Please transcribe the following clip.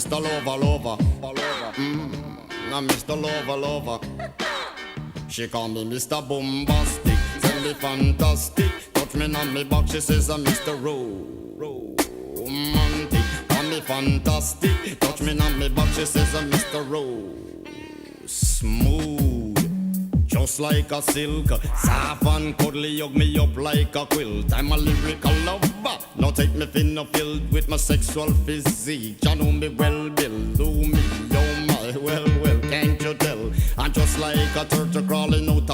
Mr. Lover, lover. I'm Mr. Lover, lover. She call me Mr. Bombastic, tell me fantastic. Touch me on me back, she says I'm Mr. Romantic. Call me fantastic, touch me on me back, she says I'm Mr. Smooth, just like a silk, soft and cuddly, hug me up like a quilt. I'm a lyrical lover, now take me thin or filled with my sexual physique. You know me well, Bill, do me, oh my, well, can't you tell? I'm just like a turtle crawling out